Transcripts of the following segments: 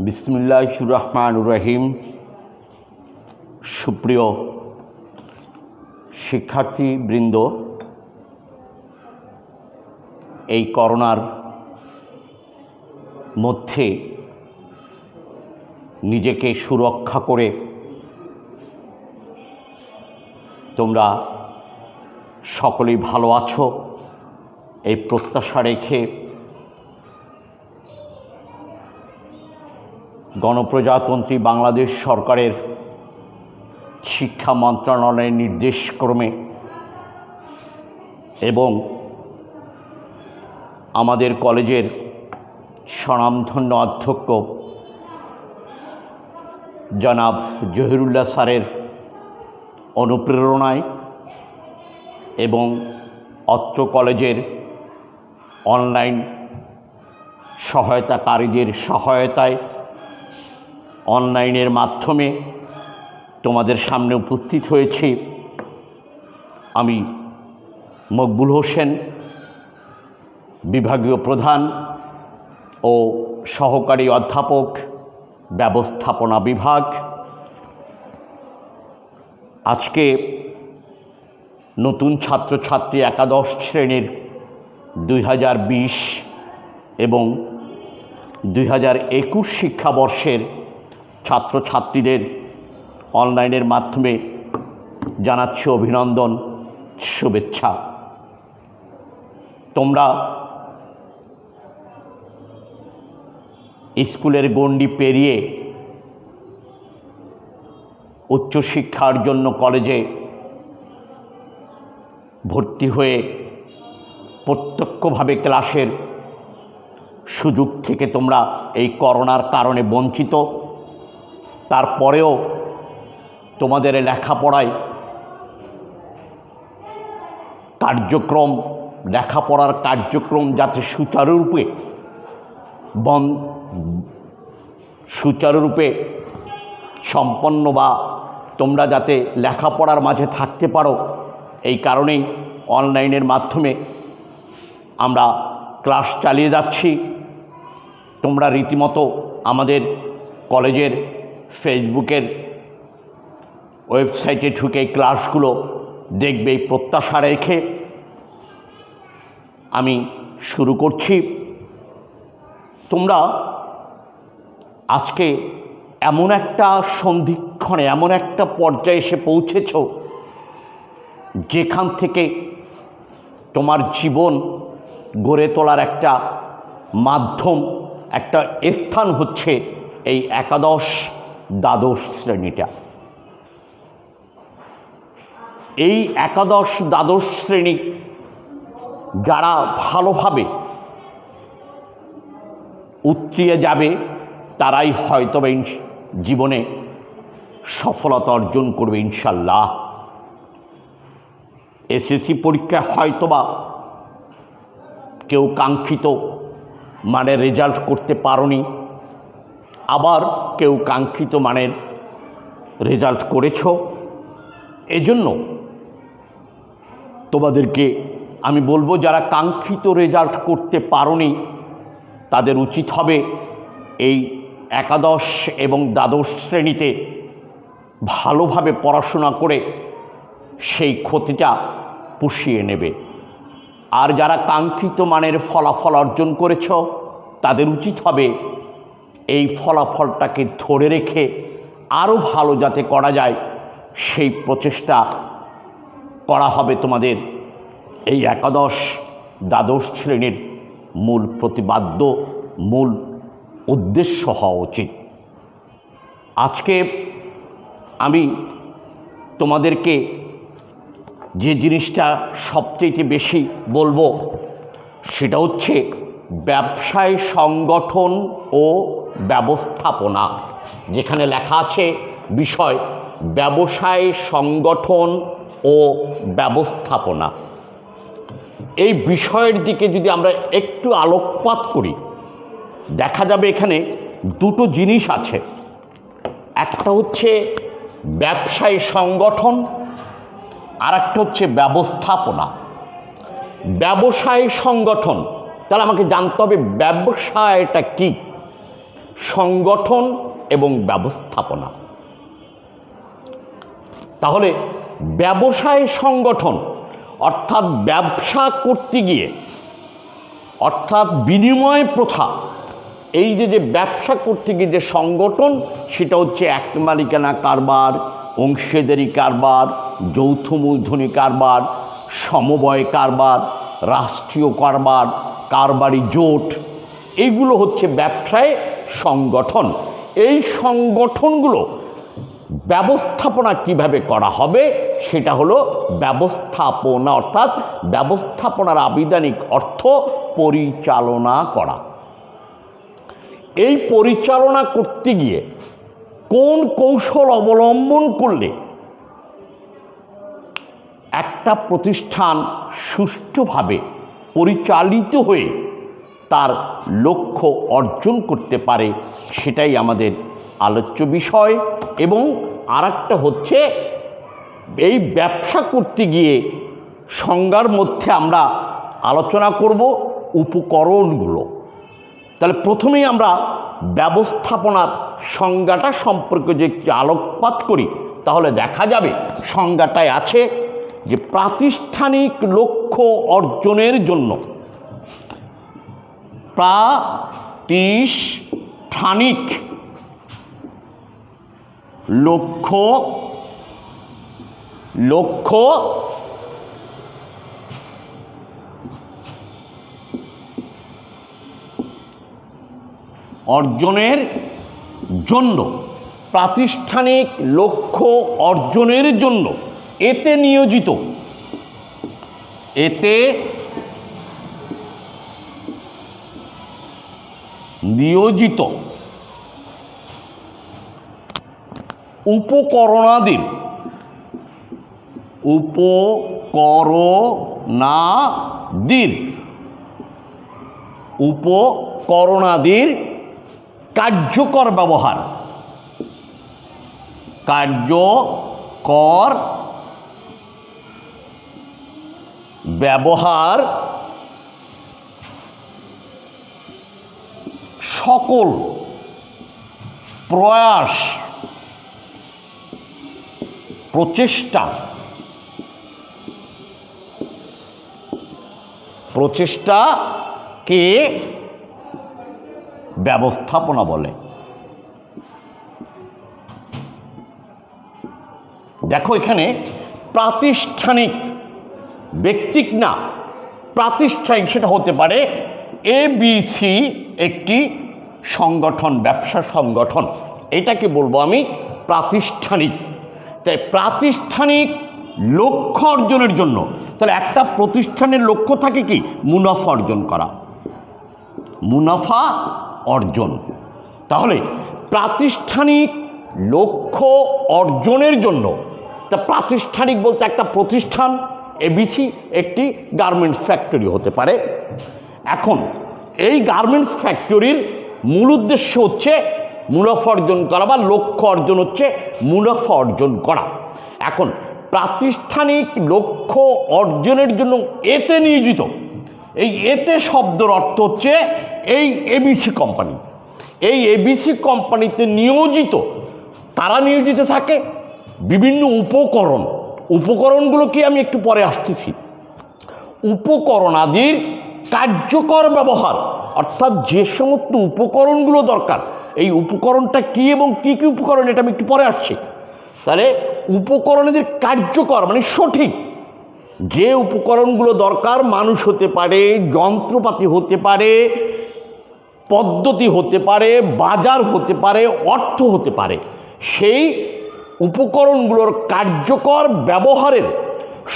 বিসমিল্লাহির রহমানির রহিম। সুপ্রিয় শিক্ষার্থীবৃন্দ, এই করোনার মধ্যে নিজেকে সুরক্ষা করে তোমরা সকলেই ভালো আছো এই প্রত্যাশা রেখে গণপ্রজাতন্ত্রী বাংলাদেশ সরকারের শিক্ষা মন্ত্রণালয়ের নির্দেশক্রমে এবং আমাদের কলেজের স্বনামধন্য অধ্যক্ষ জনাব জহিরুল্লাহ স্যারের অনুপ্রেরণায় এবং অত্র কলেজের অনলাইন সহায়তাকারীদের সহায়তায় অনলাইনের মাধ্যমে তোমাদের সামনে উপস্থিত হয়েছি। আমি মকবুল হোসেন, বিভাগীয় প্রধান ও সহকারী অধ্যাপক, ব্যবস্থাপনা বিভাগ। আজকে নতুন ছাত্রছাত্রী একাদশ শ্রেণীর 2020 এবং 2021 শিক্ষাবর্ষের ছাত্রছাত্রীদের অনলাইনের মাধ্যমে জানাচ্ছি অভিনন্দন, শুভেচ্ছা। তোমরা স্কুলের গণ্ডি পেরিয়ে উচ্চশিক্ষার জন্য কলেজে ভর্তি হয়ে প্রত্যক্ষভাবে ক্লাসের সুযোগ থেকে তোমরা এই করোনার কারণে বঞ্চিত। তারপরেও তোমাদের লেখাপড়ার কার্যক্রম যাতে সুচারুরূপে সম্পন্ন বা তোমরা যাতে লেখাপড়ার মাঝে থাকতে পারো, এই কারণেই অনলাইনের মাধ্যমে আমরা ক্লাস চালিয়ে যাচ্ছি। তোমরা রীতিমতো আমাদের কলেজের ফেসবুকের ওয়েবসাইটে ঢুকে ক্লাসগুলো দেখবে এই প্রত্যাশা রেখে আমি শুরু করছি। তোমরা আজকে এমন একটা সন্ধিক্ষণে, এমন একটা পর্যায়ে এসে পৌঁছেছ যেখান থেকে তোমার জীবন গড়ে তোলার একটা মাধ্যম, একটা স্থান হচ্ছে এই একাদশ দ্বাদশ শ্রেণীটা। এই একাদশ দ্বাদশ শ্রেণী যারা ভালোভাবে উতরিয়ে যাবে তারাই হয়তো জীবনে সফলতা অর্জন করবে ইনশাল্লাহ। এসএসসি পরীক্ষায় হয়তোবা কেউ কাঙ্ক্ষিত মানের রেজাল্ট করতে পারোনি, আবার কেউ কাঙ্ক্ষিত মানের রেজাল্ট করেছ। এজন্য তোমাদেরকে আমি বলবো, যারা কাঙ্ক্ষিত রেজাল্ট করতে পারোনি তাদের উচিত হবে এই একাদশ এবং দ্বাদশ শ্রেণীতে ভালোভাবে পড়াশোনা করে সেই ক্ষতিটা পুষিয়ে নেবে। আর যারা কাঙ্ক্ষিত মানের ফলাফল অর্জন করেছ তাদের উচিত হবে এই ফলাফলটাকে ধরে রেখে আরও ভালো যাতে করা যায় সেই প্রচেষ্টা করা হবে তোমাদের এই একাদশ দ্বাদশ শ্রেণীর মূল প্রতিপাদ্য, মূল উদ্দেশ্য হওয়া উচিত। আজকে আমি তোমাদেরকে যে জিনিসটা সবচেয়ে বেশি বলবো সেটা হচ্ছে ব্যবসায় সংগঠন ও ব্যবস্থাপনা। যেখানে লেখা আছে বিষয় ব্যবসায় সংগঠন ও ব্যবস্থাপনা, এই বিষয়ের দিকে যদি আমরা একটু আলোকপাত করি দেখা যাবে এখানে দুটো জিনিস আছে। একটা হচ্ছে ব্যবসায় সংগঠন, আর একটা হচ্ছে ব্যবস্থাপনা। ব্যবসায় সংগঠন, তাহলে আমাকে জানতে হবে ব্যবসায়টা কি। সংগঠন এবং ব্যবস্থাপনা। তাহলে ব্যবসায় সংগঠন অর্থাৎ ব্যবসা করতে গিয়ে, অর্থাৎ বিনিময় প্রথা, এই যে ব্যবসা করতে গিয়ে যে সংগঠন, সেটা হচ্ছে এক মালিকানা কারবার, অংশীদারি কারবার, যৌথ মূলধনী কারবার, সমবায় কারবার, রাষ্ট্রীয় কারবার, কারবারি জোট, এইগুলো হচ্ছে ব্যবসায় সংগঠন। এই সংগঠনগুলো ব্যবস্থাপনা কিভাবে করা হবে সেটা হলো ব্যবস্থাপনা, অর্থাৎ ব্যবস্থাপনার আবিধানিক অর্থ পরিচালনা করা। এই পরিচালনা করতে গিয়ে কোন কৌশল অবলম্বন করলে একটা প্রতিষ্ঠান সুষ্ঠুভাবে পরিচালিত হয়ে তার লক্ষ্য অর্জন করতে পারে, সেটাই আমাদের আলোচ্য বিষয়। এবং আরেকটা হচ্ছে এই ব্যবসা করতে গিয়ে সংজ্ঞার মধ্যে আমরা আলোচনা করব উপকরণগুলো। তাহলে প্রথমেই আমরা ব্যবস্থাপনার সংজ্ঞাটা সম্পর্কে যে একটি আলোকপাত করি, তাহলে দেখা যাবে সংজ্ঞাটায় আছে যে প্রাতিষ্ঠানিক লক্ষ্য অর্জনের জন্য, প্রাতিষ্ঠানিক লক্ষ্য অর্জনের জন্য, প্রাতিষ্ঠানিক লক্ষ্য অর্জনের জন্য এতে নিয়োজিত উপকরণাদির কার্যকর ব্যবহার সকল প্রয়াস প্রচেষ্টাকে ব্যবস্থাপনা বলে। দেখো এখানে প্রাতিষ্ঠানিক, ব্যক্তিক না, প্রাতিষ্ঠানিক, সেটা হতে পারে ABC একটি সংগঠন, ব্যবসা সংগঠন, এটাকে বলবো আমি প্রাতিষ্ঠানিক। তাই প্রাতিষ্ঠানিক লক্ষ্য অর্জনের জন্য, তাহলে একটা প্রতিষ্ঠানের লক্ষ্য থাকে কি? মুনাফা অর্জন করা, মুনাফা অর্জন। তাহলে প্রাতিষ্ঠানিক লক্ষ্য অর্জনের জন্য, তা প্রাতিষ্ঠানিক বলতে একটা প্রতিষ্ঠান ABC একটি গার্মেন্টস ফ্যাক্টরি হতে পারে। এখন এই গার্মেন্টস ফ্যাক্টরির মূল উদ্দেশ্য হচ্ছে মুনাফা অর্জন করা, বা লক্ষ্য অর্জন হচ্ছে মুনাফা অর্জন করা। এখন প্রাতিষ্ঠানিক লক্ষ্য অর্জনের জন্য এতে নিয়োজিত, এই এতে শব্দের অর্থ হচ্ছে এই ABC কোম্পানি। এই ABC কোম্পানিতে নিয়োজিত, তারা নিয়োজিত থাকে বিভিন্ন উপকরণগুলো কি আমি একটু পরে আসতেছি। উপকরণাদির কার্যকর ব্যবহার, অর্থাৎ যে সমস্ত উপকরণগুলো দরকার, এই উপকরণটা কি এবং কি কি উপকরণ, এটা আমি একটু পরে আসছি। তাহলে উপকরণাদির কার্যকর মানে সঠিক, যে উপকরণগুলো দরকার, মানুষ হতে পারে, যন্ত্রপাতি হতে পারে, পদ্ধতি হতে পারে, বাজার হতে পারে, অর্থ হতে পারে, সেই উপকরণগুলোর কার্যকর ব্যবহারের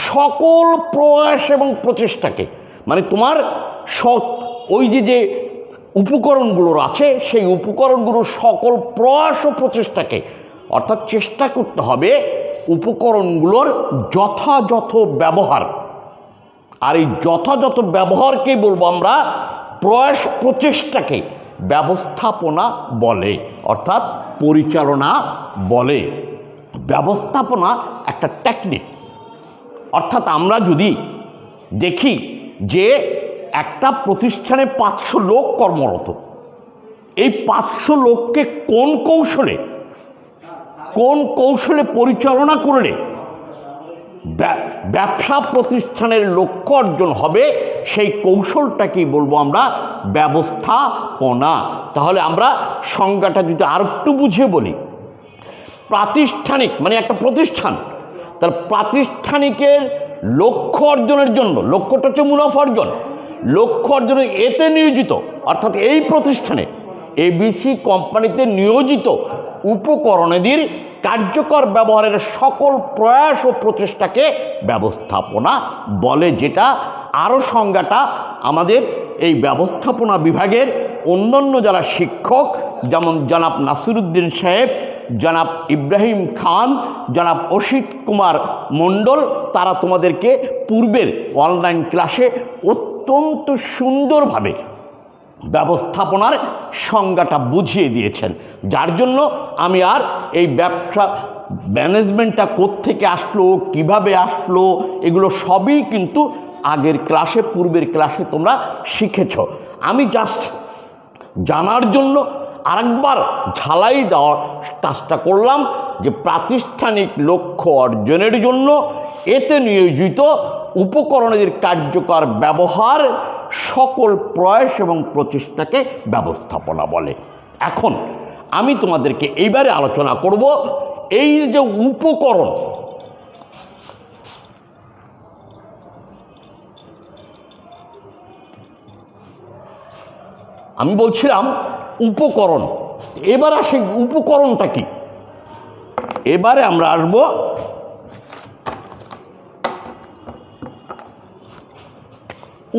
সকল প্রয়াস এবং প্রচেষ্টাকে, মানে তোমার ওই যে উপকরণগুলোর আছে, সেই উপকরণগুলোর সকল প্রয়াস ও প্রচেষ্টাকে, অর্থাৎ চেষ্টা করতে হবে উপকরণগুলোর যথাযথ ব্যবহার। আর এই যথাযথ ব্যবহারকেই বলবো আমরা প্রয়াস প্রচেষ্টাকে ব্যবস্থাপনা বলে, অর্থাৎ পরিচালনা বলে। ব্যবস্থাপনা একটা টেকনিক, অর্থাৎ আমরা যদি দেখি যে একটা প্রতিষ্ঠানে 500 লোক কর্মরত, এই 500 লোককে কোন কৌশলে পরিচালনা করলে ব্যবসা প্রতিষ্ঠানের লক্ষ্য অর্জন হবে, সেই কৌশলটাকেই বলবো আমরা ব্যবস্থাপনা। তাহলে আমরা সংজ্ঞাটা যদি আর একটু বুঝিয়ে বলি, প্রাতিষ্ঠানিক মানে একটা প্রতিষ্ঠান, তার প্রাতিষ্ঠানিকের লক্ষ্য অর্জনের জন্য, লক্ষ্যটা হচ্ছে মুনাফা অর্জন, লক্ষ্য অর্জনে এতে নিয়োজিত, অর্থাৎ এই প্রতিষ্ঠানে এবিসি কোম্পানিতে নিয়োজিত উপকরণাদির কার্যকর ব্যবহারের সকল প্রয়াস ও প্রচেষ্টাকে ব্যবস্থাপনা বলে। যেটা আরও সংজ্ঞাটা আমাদের এই ব্যবস্থাপনা বিভাগের অন্যান্য যারা শিক্ষক, যেমন জনাব নাসিরুদ্দিন সাহেব, জনাব ইব্রাহিম খান, জনাব অসিত কুমার মণ্ডল, তারা তোমাদেরকে পূর্বের অনলাইন ক্লাসে অত্যন্ত সুন্দরভাবে ব্যবস্থাপনার সংজ্ঞাটা বুঝিয়ে দিয়েছেন। যার জন্য আমি আর এই ব্যবসা ম্যানেজমেন্টটা কোত্থেকে আসলো, কিভাবে আসলো, এগুলো সবই কিন্তু আগের ক্লাসে, পূর্বের ক্লাসে তোমরা শিখেছ। আমি জাস্ট জানার জন্য আরেকবার ঝালাই দেওয়ার কাজটা করলাম যে প্রাতিষ্ঠানিক লক্ষ্য অর্জনের জন্য এতে নিয়োজিত উপকরণের কার্যকর ব্যবহার সকল প্রয়াস এবং প্রচেষ্টাকে ব্যবস্থাপনা বলে। এখন আমি তোমাদেরকে এইবারে আলোচনা করব এই যে উপকরণ, আমি বলছিলাম উপকরণ, এবার আসে উপকরণটা কি। এবারে আমরা আসবো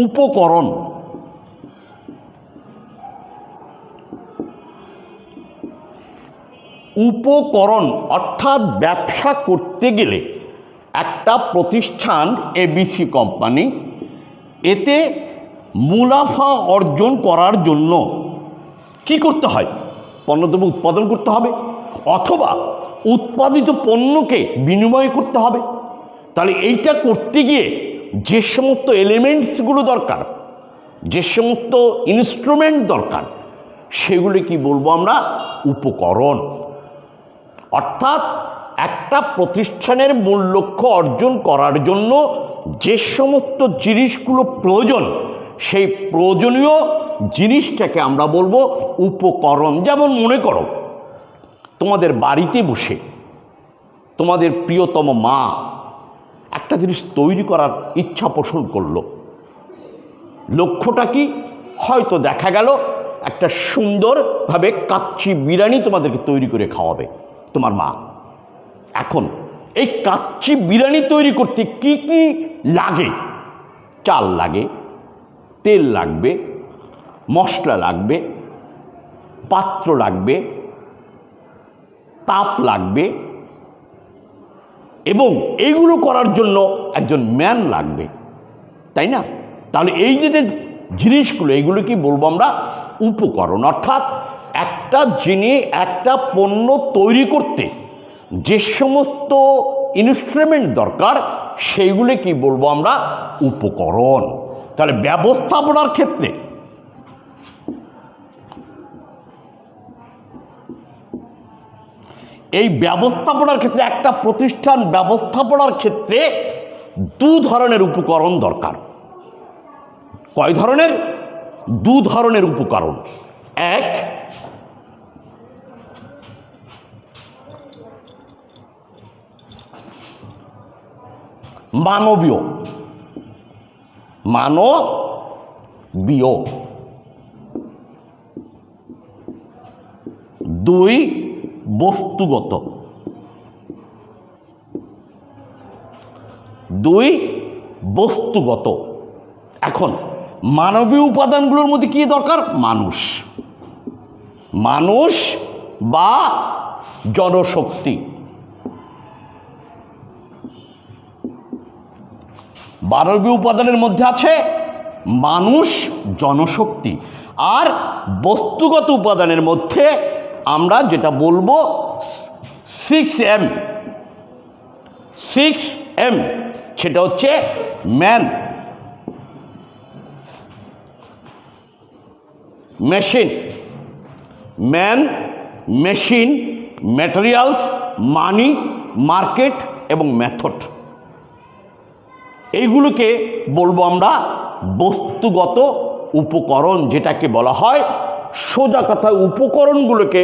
উপকরণ। উপকরণ অর্থাৎ ব্যবসা করতে গেলে একটা প্রতিষ্ঠান এবিসি কোম্পানি, এতে মুনাফা অর্জন করার জন্য কি করতে হয়? পণ্যদ্রব্য উৎপাদন করতে হবে, অথবা উৎপাদিত পণ্যকে বিনিময় করতে হবে। তাহলে এইটা করতে গিয়ে যে সমস্ত এলিমেন্টসগুলো দরকার, যে সমস্ত ইনস্ট্রুমেন্ট দরকার, সেগুলি কি বলবো আমরা? উপকরণ। অর্থাৎ একটা প্রতিষ্ঠানের মূল লক্ষ্য অর্জন করার জন্য যে সমস্ত জিনিসগুলো প্রয়োজন, সেই প্রয়োজনীয় জিনিসটাকে আমরা বলবো উপকরণ। যেমন মনে করো তোমাদের বাড়িতে বসে তোমাদের প্রিয়তম মা একটা জিনিস তৈরি করার ইচ্ছা পোষণ করলো। লক্ষ্যটা কি? হয়তো দেখা গেল একটা সুন্দরভাবে কাচ্চি বিরিয়ানি তোমাদেরকে তৈরি করে খাওয়াবে তোমার মা। এখন এই কাচ্চি বিরিয়ানি তৈরি করতে কি কি লাগে? চাল লাগে, তেল লাগবে, মশলা লাগবে, পাত্র লাগবে, তাপ লাগবে, এবং এইগুলো করার জন্য একজন ম্যান লাগবে, তাই না? তাহলে এই যে জিনিসগুলো, এইগুলো কি বলবো আমরা? উপকরণ। অর্থাৎ একটা জিনিস, একটা পণ্য তৈরি করতে যে সমস্ত ইনস্ট্রুমেন্ট দরকার, সেইগুলো কি বলবো আমরা? উপকরণ। তাহলে ব্যবস্থাপনার ক্ষেত্রে এই ব্যবস্থাপনার ক্ষেত্রে একটা প্রতিষ্ঠান ব্যবস্থাপনার ক্ষেত্রে দু ধরনের উপকরণ দরকার। কয় ধরনের? দু ধরনের উপকরণ। এক, মানবীয়, দুই, বস্তুগত। এখন মানবীয় উপাদানগুলোর মধ্যে কি দরকার? মানুষ বা জনশক্তি। মানবীয় উপাদানের মধ্যে আছে মানুষ, জনশক্তি। আর বস্তুগত উপাদানের মধ্যে আমরা যেটা বলবো 6M, সেটা হচ্ছে man, machine, man, machine, materials, money, market এবং মেথড। এইগুলোকে বলবো আমরা বস্তুগত উপকরণ, যেটাকে বলা হয় সোজা কথা উপকরণগুলোকে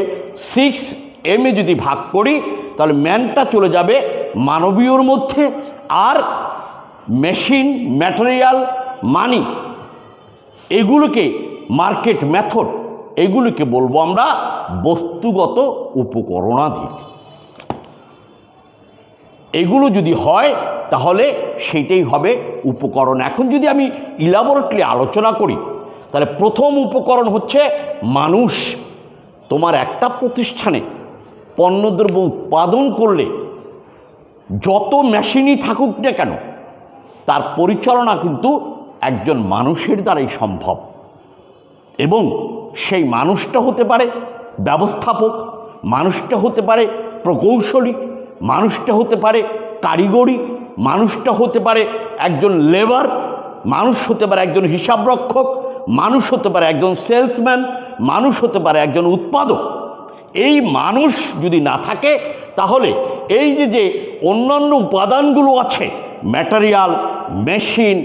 6M যদি ভাগ করি তাহলে ম্যানটা চলে যাবে মানবীয়র মধ্যে, আর মেশিন, ম্যাটেরিয়াল, মানি, এগুলোকে মার্কেট, মেথড, এগুলোকে বলবো আমরা বস্তুগত উপকরণাদি। এগুলো যদি হয় তাহলে সেইটাই হবে উপকরণ। এখন যদি আমি ইলাবোরেটলি আলোচনা করি তাহলে প্রথম উপকরণ হচ্ছে মানুষ। তোমার একটা প্রতিষ্ঠানে পণ্যদ্রব্য উৎপাদন করলে যত মেশিনই থাকুক না কেন তার পরিচালনা কিন্তু একজন মানুষের দ্বারাই সম্ভব, এবং সেই মানুষটা হতে পারে ব্যবস্থাপক, মানুষটা হতে পারে প্রকৌশলী, মানুষটা হতে পারে কারিগরি, মানুষটা হতে পারে একজন লেবার, মানুষ হতে পারে একজন হিসাবরক্ষক, মানুষ হতে পারে একজন সেলসম্যান, মানুষ হতে পারে একজন উৎপাদক। এই মানুষ যদি না থাকে তাহলে এই যে অন্যান্য উপাদানগুলো আছে ম্যাটেরিয়াল, মেশিন,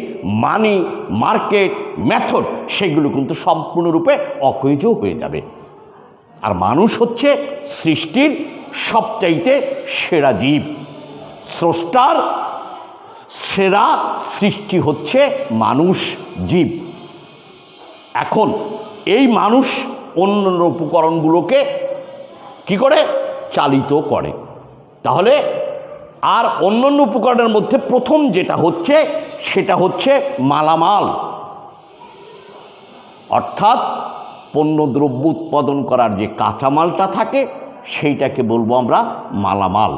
মানি, মার্কেট, মেথড, সেগুলো কিন্তু সম্পূর্ণরূপে অকেজ হয়ে যাবে। আর মানুষ হচ্ছে সৃষ্টির সবচাইতে সেরা জীব। স্রষ্টার সেরা সৃষ্টি হচ্ছে মানুষ জীব। এখন এই মানুষ অন্যান্য উপকরণগুলোকে কি করে চালিত করে। তাহলে আর অন্যান্য উপকরণের মধ্যে প্রথম যেটা হচ্ছে সেটা হচ্ছে মালামাল, অর্থাৎ পণ্যদ্রব্য উৎপাদন করার যে কাঁচামালটা থাকে সেইটাকে বলবো আমরা মালামাল।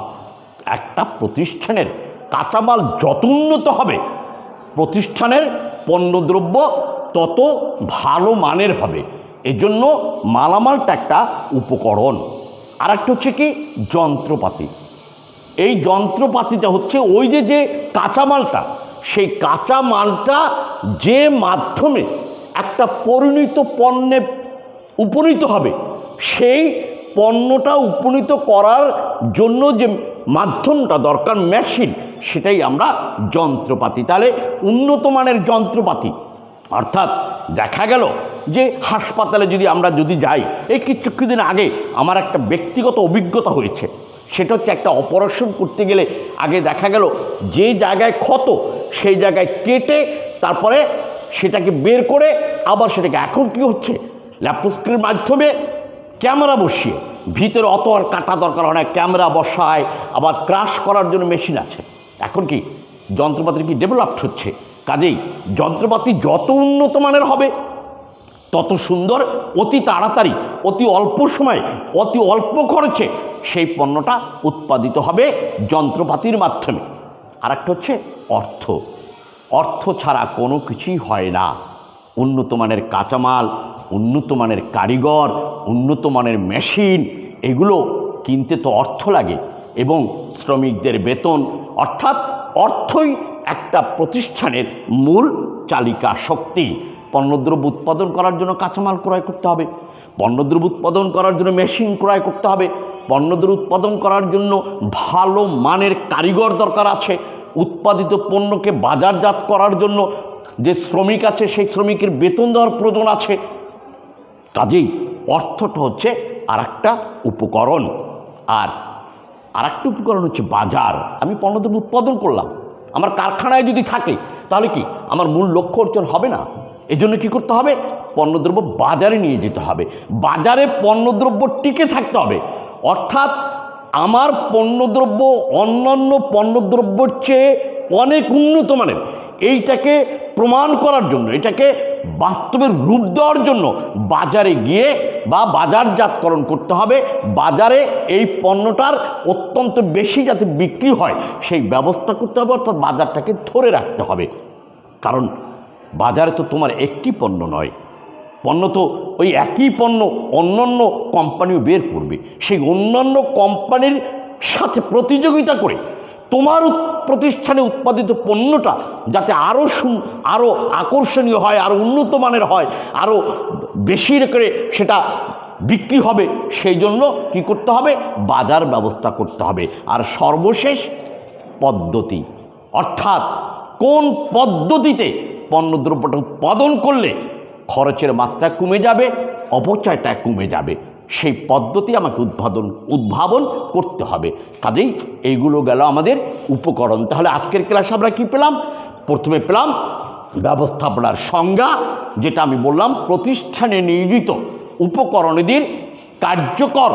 একটা প্রতিষ্ঠানের কাঁচামাল যত উন্নত হবে প্রতিষ্ঠানের পণ্যদ্রব্য তত ভালো মানের হবে। এজন্য মালামালটা একটা উপকরণ। আর একটা হচ্ছে কি যন্ত্রপাতি। এই যন্ত্রপাতিটা হচ্ছে ওই যে কাঁচামালটা, সেই কাঁচামালটা যে মাধ্যমে একটা পরিণত পণ্যে উপনীত হবে, সেই পণ্যটা উপনীত করার জন্য যে মাধ্যমটা দরকার মেশিন, সেটাই আমরা যন্ত্রপাতি। তাহলে উন্নত মানের যন্ত্রপাতি, অর্থাৎ দেখা গেল যে হাসপাতালে আমরা যদি যাই, এই কিছুদিন আগে আমার একটা ব্যক্তিগত অভিজ্ঞতা হয়েছে। সেটা হচ্ছে একটা অপারেশন করতে গেলে আগে দেখা গেল যে জায়গায় ক্ষত সেই জায়গায় কেটে তারপরে সেটাকে বের করে আবার সেটাকে, এখন কি হচ্ছে ল্যাপ্রোস্কোপির মাধ্যমে ক্যামেরা বসিয়ে, ভিতরে অত আর কাটা দরকার হয় না, ক্যামেরা বসায়, আবার ক্রাশ করার জন্য মেশিন আছে। এখন কি যন্ত্রপাতি কি ডেভেলপড হচ্ছে। কাজেই যন্ত্রপাতি যত উন্নত মানের হবে তত সুন্দর, অতি তাড়াতাড়ি, অতি অল্প সময়ে, অতি অল্প খরচে সেই পণ্যটা উৎপাদিত হবে যন্ত্রপাতির মাধ্যমে। আর একটা হচ্ছে অর্থ। অর্থ ছাড়া কোনো কিছুই হয় না। উন্নত মানের কাঁচামাল, উন্নত মানের কারিগর, উন্নত মানের মেশিন, এগুলো কিনতে তো অর্থ লাগে, এবং শ্রমিকদের বেতন, অর্থাৎ অর্থই একটা প্রতিষ্ঠানের মূল চালিকা শক্তি। পণ্যদ্রব্য উৎপাদন করার জন্য কাঁচামাল ক্রয় করতে হবে, পণ্যদ্রব্য উৎপাদন করার জন্য মেশিন ক্রয় করতে হবে, পণ্যদ্রব্য উৎপাদন করার জন্য ভালো মানের কারিগর দরকার আছে, উৎপাদিত পণ্যকে বাজারজাত করার জন্য যে শ্রমিক আছে সেই শ্রমিকের বেতন দেওয়ার প্রয়োজন আছে। কাজেই অর্থটা হচ্ছে আর একটা উপকরণ। আর একটা উপকরণ হচ্ছে বাজার। আমি পণ্যদ্রব্য উৎপাদন করলাম, আমার কারখানায় যদি থাকে তাহলে কি আমার মূল লক্ষ্য অর্জন হবে না। এজন্য কি করতে হবে, পণ্যদ্রব্য বাজারে নিয়ে যেতে হবে, বাজারে পণ্যদ্রব্য টিকে থাকতে হবে। অর্থাৎ আমার পণ্যদ্রব্য অন্যান্য পণ্যদ্রব্যের চেয়ে অনেক উন্নত মানের, এইটাকে প্রমাণ করার জন্য, এটাকে বাস্তবের রূপ দেওয়ার জন্য বাজারে গিয়ে বা বাজারজাতকরণ করতে হবে। বাজারে এই পণ্যটার অত্যন্ত বেশি যাতে বিক্রি হয় সেই ব্যবস্থা করতে হবে, অর্থাৎ বাজারটাকে ধরে রাখতে হবে। কারণ বাজারে তো তোমার একটি পণ্য নয়, পণ্য তো ওই একই পণ্য অন্যান্য কোম্পানিও বের করবে। সেই অন্যান্য কোম্পানির সাথে প্রতিযোগিতা করে তোমার প্রতিষ্ঠানে উৎপাদিত পণ্যটা যাতে আরও আকর্ষণীয় হয়, আরও উন্নত মানের হয়, আরও বেশি করে সেটা বিক্রি হবে, সেই জন্য কী করতে হবে? বাজার ব্যবস্থা করতে হবে। আর সর্বশেষ পদ্ধতি, অর্থাৎ কোন পদ্ধতিতে পণ্যদ্রব্যটা উৎপাদন করলে খরচের মাত্রা কমে যাবে, অপচয়টা কমে যাবে, সেই পদ্ধতি আমাকে উদ্ভাবন করতে হবে। কাজেই এইগুলো গেল আমাদের উপকরণ। তাহলে আজকের ক্লাসে আমরা কী পেলাম? প্রথমে পেলাম ব্যবস্থাপনার সংজ্ঞা, যেটা আমি বললাম প্রতিষ্ঠানে নিয়োজিত উপকরণীদের কার্যকর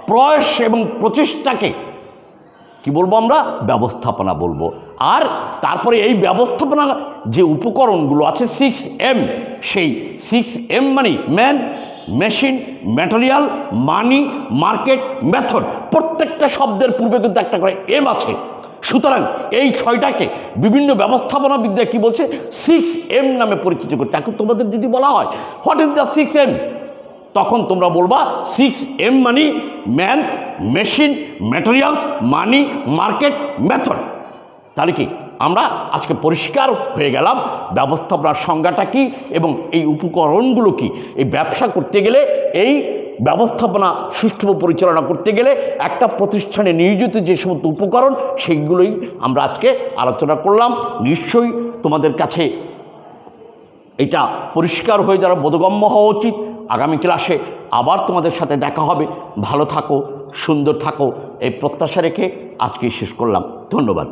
প্রয়াস এবং প্রচেষ্টাকে কি বলবো? আমরা ব্যবস্থাপনা বলবো। আর তারপরে এই ব্যবস্থাপনা যে উপকরণগুলো আছে 6M, সেই 6M মানে ম্যান, মেশিন, ম্যাটেরিয়াল, মানি, মার্কেট, মেথড। প্রত্যেকটা শব্দের পূর্বে কিন্তু একটা করে এম আছে। সুতরাং এই 6টাকে বিভিন্ন ব্যবস্থাপনা বিদ্যা কি বলছে? 6M নামে পরিচিত করছে। এখন তোমাদের যদি বলা হয় হোয়াট ইজ দ্য 6M, তখন তোমরা বলবা 6M মানে man, machine, materials, money, market, method. তাহলে কি আমরা আজকে পরিষ্কার হয়ে গেলাম ব্যবস্থাপনার সংজ্ঞাটা কি এবং এই উপকরণগুলো কি। এই ব্যবসা করতে গেলে, এই ব্যবস্থাপনা সুষ্ঠুভাবে পরিচালনা করতে গেলে একটা প্রতিষ্ঠানে নিয়োজিত যে সমস্ত উপকরণ, সেইগুলোই আমরা আজকে আলোচনা করলাম। নিশ্চয়ই তোমাদের কাছে এটা পরিষ্কার হয়ে যাওয়া, বোধগম্য হওয়া উচিত। আগামী ক্লাসে আবার তোমাদের সাথে দেখা হবে। ভালো থাকো, সুন্দর থাকো, এই প্রত্যাশা রেখে আজকে শেষ করলাম। ধন্যবাদ।